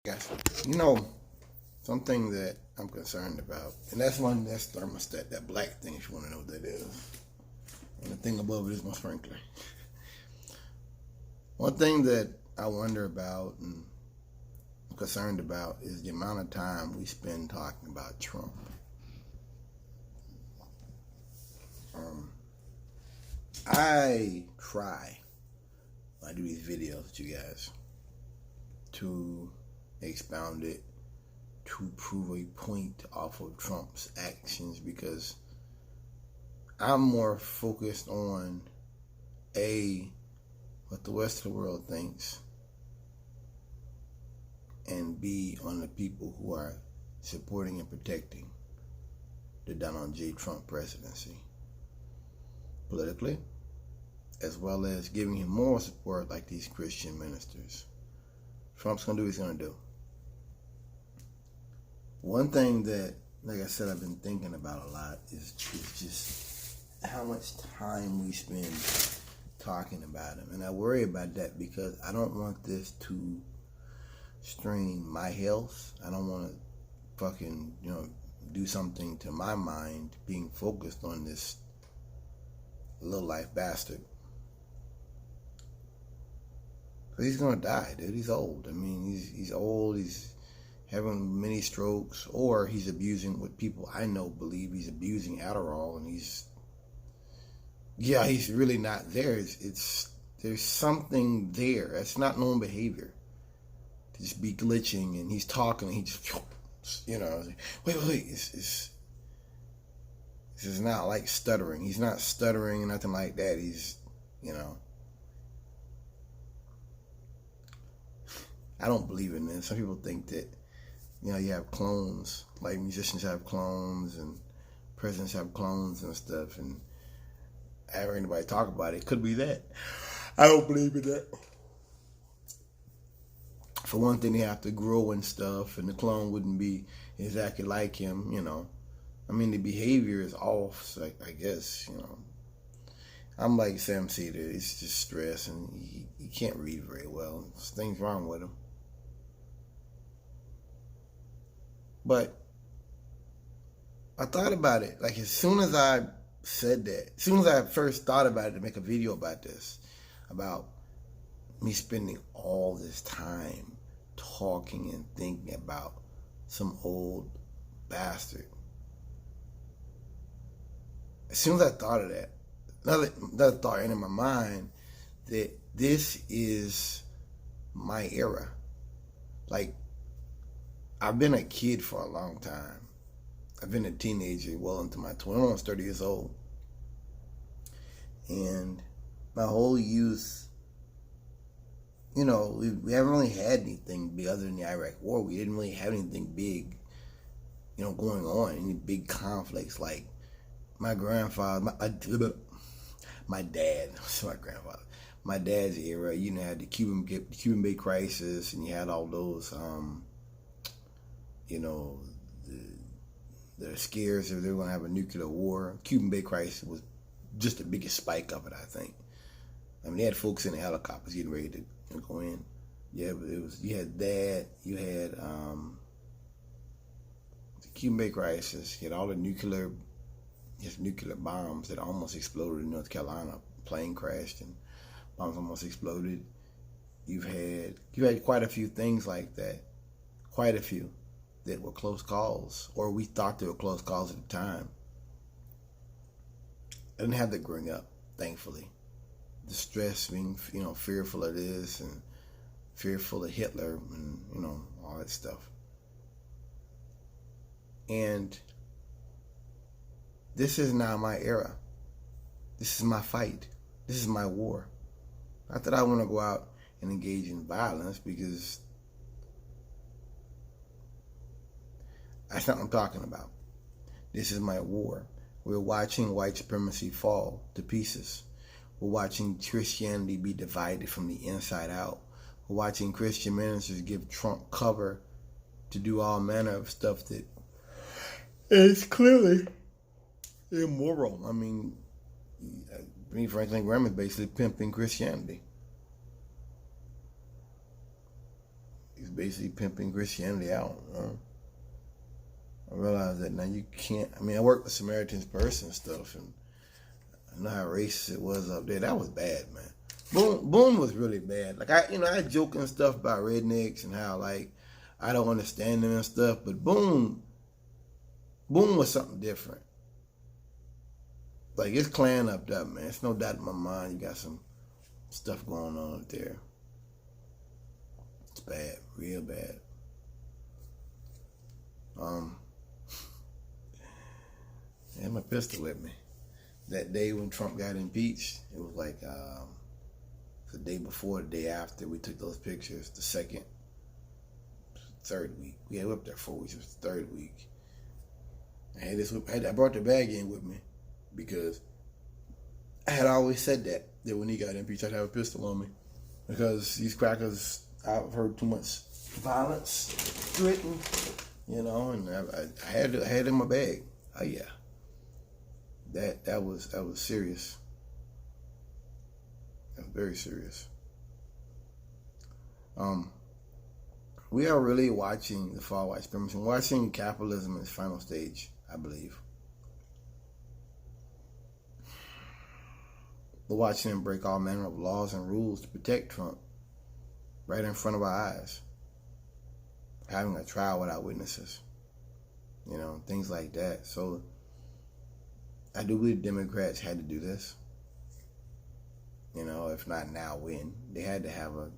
Guys, you know, something that I'm concerned about, and that's thermostat, that black thing, if you want to know what that is. And the thing above it is my sprinkler. One thing that I wonder about and I'm concerned about is the amount of time we spend talking about Trump. I try, when I do these videos with you guys, to expound it, to prove a point off of Trump's actions, because I'm more focused on A, what the rest of the world thinks, and B, on the people who are supporting and protecting the Donald J. Trump presidency politically, as well as giving him moral support like these Christian ministers. Trump's going to do what he's going to do. One thing that, like I said, I've been thinking about a lot is just how much time we spend talking about him. And I worry about that because I don't want this to strain my health. I don't want to fucking, do something to my mind being focused on this low-life bastard. He's gonna die, dude. He's old. I mean, he's old. He's having many strokes, or he's abusing what people I know believe he's abusing Adderall, and he's really not there. There's something there. That's not normal behavior. To just be glitching, and he's talking, and he just, wait. This is not like stuttering. He's not stuttering or nothing like that. He's, I don't believe in this. Some people think that, you have clones, like musicians have clones and presidents have clones and stuff, and I haven't heard anybody talk about it. It could be that. I don't believe in that. For one thing, they have to grow and stuff, and the clone wouldn't be exactly like him, I mean, the behavior is off, so I guess, I'm like Sam Cedar. It's just stress, and he can't read very well. There's things wrong with him. But I thought about it, like as soon as I said that, as soon as I first thought about it to make a video about this, about me spending all this time talking and thinking about some old bastard. As soon as I thought of that, another thought entered my mind that this is my era. Like, I've been a kid for a long time. I've been a teenager well into my 20s. I'm almost 30 years old. And my whole youth, we haven't really had anything big other than the Iraq War. We didn't really have anything big, going on, any big conflicts. Like my grandfather, my dad, my dad's era, had the Cuban Bay Crisis, and you had all those, the scares if they were going to have a nuclear war. Cuban Bay Crisis was just the biggest spike of it, I think. I mean, they had folks in the helicopters getting ready to go in. Yeah, but you had that, you had the Cuban Bay Crisis, you had all the nuclear bombs that almost exploded in North Carolina. Plane crashed and bombs almost exploded. You've had quite a few things like that. Quite a few that were close calls, or we thought they were close calls at the time. I didn't have that growing up, thankfully. The stress, being, fearful of this and fearful of Hitler and, all that stuff. And this is now my era. This is my fight. This is my war. Not that I want to go out and engage in violence, because that's not what I'm talking about. This is my war. We're watching white supremacy fall to pieces. We're watching Christianity be divided from the inside out. We're watching Christian ministers give Trump cover to do all manner of stuff that is clearly immoral. I mean, Franklin Graham is basically pimping Christianity. He's basically pimping Christianity out. You know? I realize that now you can't. I mean, I worked with Samaritan's Purse and stuff, and I know how racist it was up there. That was bad, man. Boom was really bad. Like I joke and stuff about rednecks and how like I don't understand them and stuff, but Boom was something different. Like it's Klan up there, man. It's no doubt in my mind. You got some stuff going on up there. It's bad, real bad. I had my pistol with me. That day when Trump got impeached, it was like the day before, the day after we took those pictures, the third week. We were up there 4 weeks, it was the third week. I brought the bag in with me because I had always said that when he got impeached, I'd have a pistol on me. Because these crackers, I've heard too much violence threatened, you know, and I had it in my bag. Oh yeah. That was serious. That was very serious. We are really watching the far white supremacy, watching capitalism in its final stage, I believe. We're watching them break all manner of laws and rules to protect Trump right in front of our eyes. Having a trial without witnesses. You know, things like that. So I do believe Democrats had to do this. You know, if not now, when? They had to have an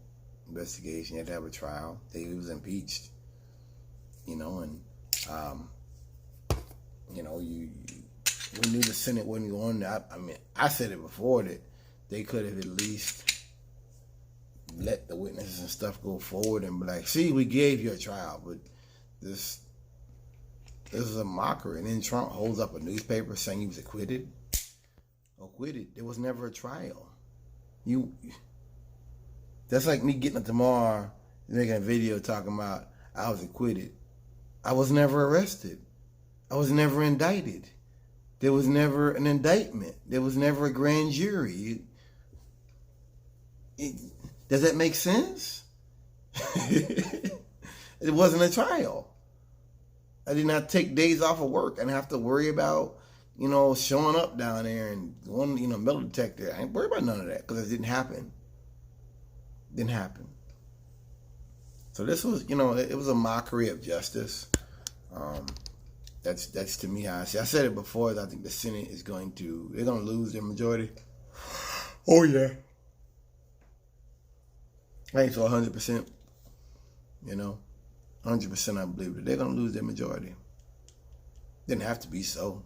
investigation. They had to have a trial. He was impeached. You know, and, you know, we knew the Senate wasn't going to. I mean, I said it before that they could have at least let the witnesses and stuff go forward and be like, see, we gave you a trial, but this is a mockery. And then Trump holds up a newspaper saying he was acquitted. Acquitted. There was never a trial. That's like me getting up tomorrow making a video talking about I was acquitted. I was never arrested. I was never indicted. There was never an indictment. There was never a grand jury. Does that make sense? It wasn't a trial. I did not take days off of work. I didn't have to worry about, you know, showing up down there and one, you know, metal detector. I didn't worry about none of that because it didn't happen. Didn't happen. So this was, you know, it was a mockery of justice. That's to me how I see. I said it before. I think the Senate is they're going to lose their majority. Oh yeah. I ain't so 100%. You know, 100% I believe that they're going to lose their majority. Didn't have to be so.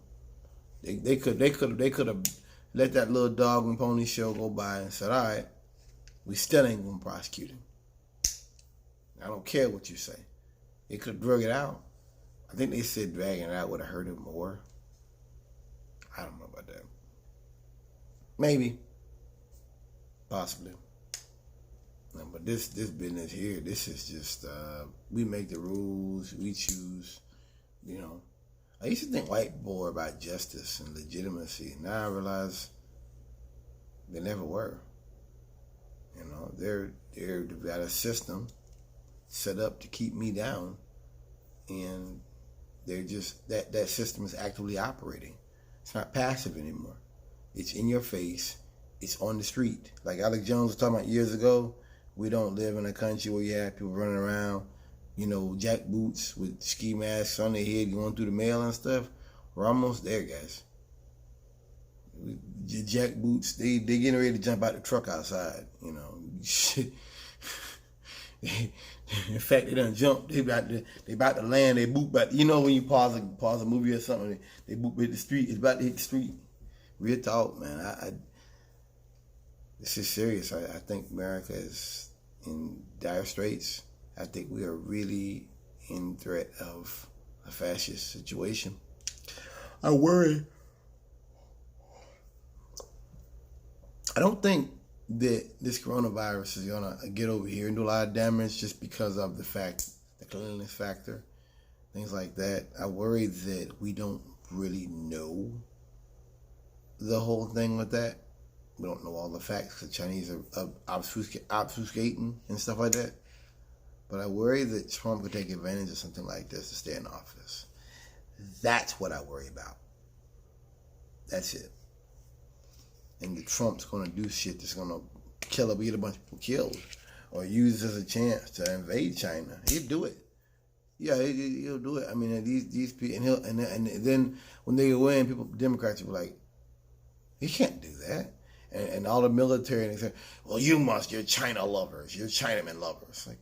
They could have let that little dog and pony show go by and said, all right, we still ain't going to prosecute him. I don't care what you say. They could have drug it out. I think they said dragging it out would have hurt him more. I don't know about that. Maybe. Possibly. No, but this business here, this is just, we make the rules, we choose, you know. I used to think white people were about justice and legitimacy. Now I realize they never were. You know, they've got a system set up to keep me down, and they're just that system is actively operating. It's not passive anymore. It's in your face. It's on the street. Like Alex Jones was talking about years ago. We don't live in a country where you have people running around, you know, jack boots with ski masks on their head going through the mail and stuff. We're almost there, guys. Jack boots, they getting ready to jump out the truck outside, you know. In fact, they done jumped. They about to land. They boot back. You know when you pause a movie or something, they boot hit the street. It's about to hit the street. Real talk, man. This is serious. I think America is in dire straits. I think we are really in threat of a fascist situation. I worry. I don't think that this coronavirus is going to get over here and do a lot of damage just because of the cleanliness factor, things like that. I worry that we don't really know the whole thing with that. We don't know all the facts. The Chinese are obfuscating and stuff like that. But I worry that Trump could take advantage of something like this to stay in office. That's what I worry about. That's it. And that Trump's going to do shit that's going to kill or get a bunch of people killed, or use this as a chance to invade China. He'll do it. Yeah, he'll do it. I mean, these people, and then when they go in, Democrats will be like, he can't do that. And all the military, and they say, well, you're China lovers, you're Chinaman lovers. Like,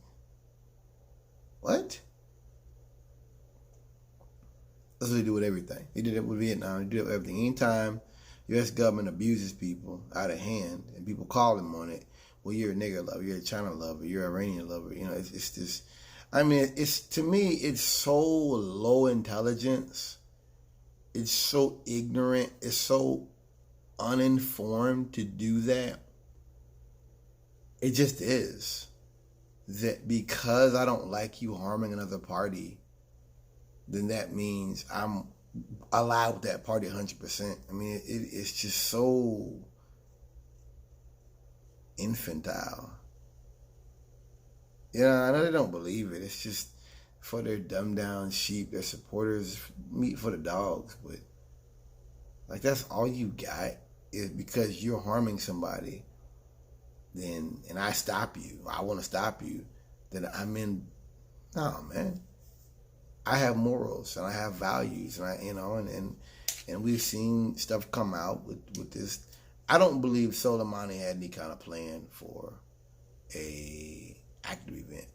what? That's what they do with everything. They did it with Vietnam. They do it with everything. Anytime U.S. government abuses people out of hand and people call them on it, well, you're a nigger lover, you're a China lover, you're an Iranian lover. You know, it's just, I mean, to me, it's so low intelligence. It's so ignorant. It's so uninformed to do that. It just is. That because I don't like you harming another party, then that means I'm allied with that party 100%. I mean, it's just so infantile. You know, I know they don't believe it. It's just for their dumbed down sheep, their supporters, meat for the dogs. But like, that's all you got is because you're harming somebody. Then, and I stop you, I want to stop you. Then I'm in. No, man. I have morals and I have values, and and we've seen stuff come out with this. I don't believe Soleimani had any kind of plan for a active event.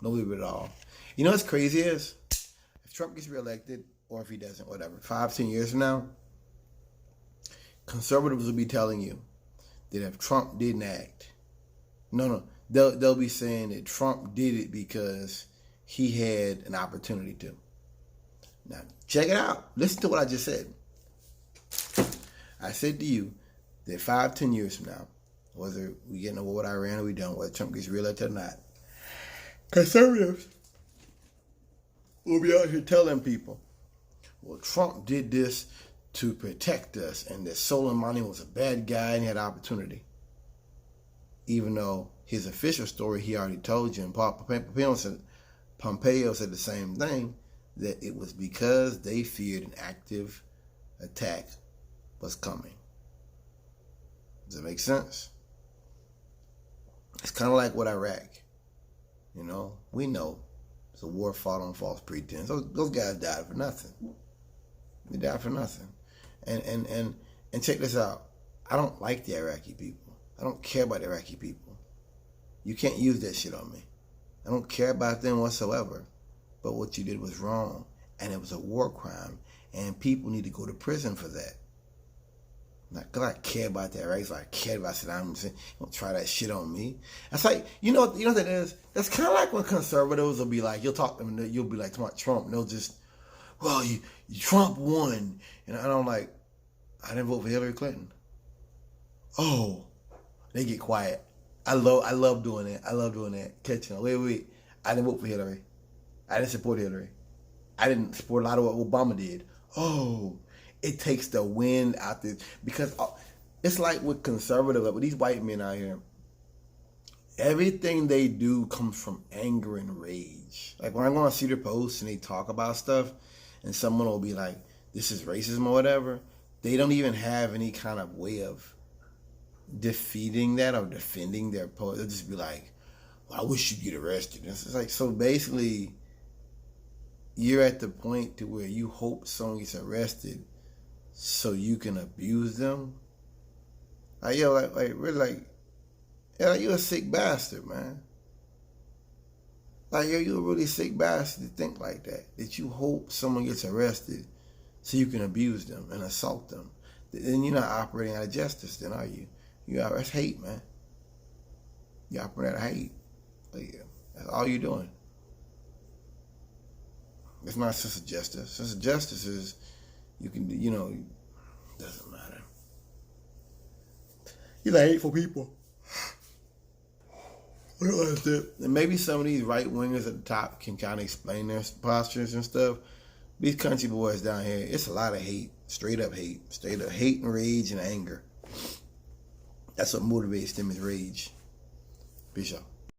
No believe it at all. You know what's crazy is, if Trump gets reelected, or if he doesn't, whatever, 5-10 years from now, conservatives will be telling you that if Trump didn't act, they'll be saying that Trump did it because he had an opportunity to. Now, check it out. Listen to what I just said. I said to you that 5-10 years from now, whether we get in a war with Iran or we don't, whether Trump gets reelected or not, conservatives will be out here telling people, well, Trump did this to protect us, and that Soleimani was a bad guy and he had opportunity. Even though his official story he already told you, and Pompeo said the same thing, that it was because they feared an active attack was coming. Does that make sense? It's kind of like with Iraq. You know, we know it's a war fought on false pretense. Those guys died for nothing. They died for nothing. And check this out. I don't like the Iraqi people. I don't care about the Iraqi people. You can't use that shit on me. I don't care about them whatsoever. But what you did was wrong. And it was a war crime. And people need to go to prison for that. Not because I care about that, right? So I care about Saddam Hussein. Don't try that shit on me. That's like, you know what that is? That's kind of like when conservatives will be like, you'll talk to them and you'll be like, talking about Trump. And they'll just, well, Trump won. And I'm like, I didn't vote for Hillary Clinton. Oh, they get quiet. I love doing that. I love doing that. Catching them. Wait. I didn't vote for Hillary. I didn't support Hillary. I didn't support a lot of what Obama did. Oh, it takes the wind out there. Because it's like with conservatives, like with these white men out here, everything they do comes from anger and rage. Like when I go on Cedar Post and they talk about stuff, and someone will be like, this is racism or whatever, they don't even have any kind of way of defeating that or defending their post. They'll just be like, well, I wish you'd get arrested. And it's like, so basically, you're at the point to where you hope someone gets arrested so you can abuse them. Like, yo, like really, like, you're a sick bastard, man. Like, yo, you're a really sick bastard to think like that. That you hope someone gets arrested so you can abuse them and assault them. Then you're not operating out of justice, then, are you? That's hate, man. You operate out of hate. Like, that's all you're doing. It's not sense of justice. Sense of justice is you can, doesn't matter. You're like hateful people. And maybe some of these right wingers at the top can kind of explain their postures and stuff. These country boys down here, it's a lot of hate, straight up hate and rage and anger. That's what motivates them is rage. Peace out.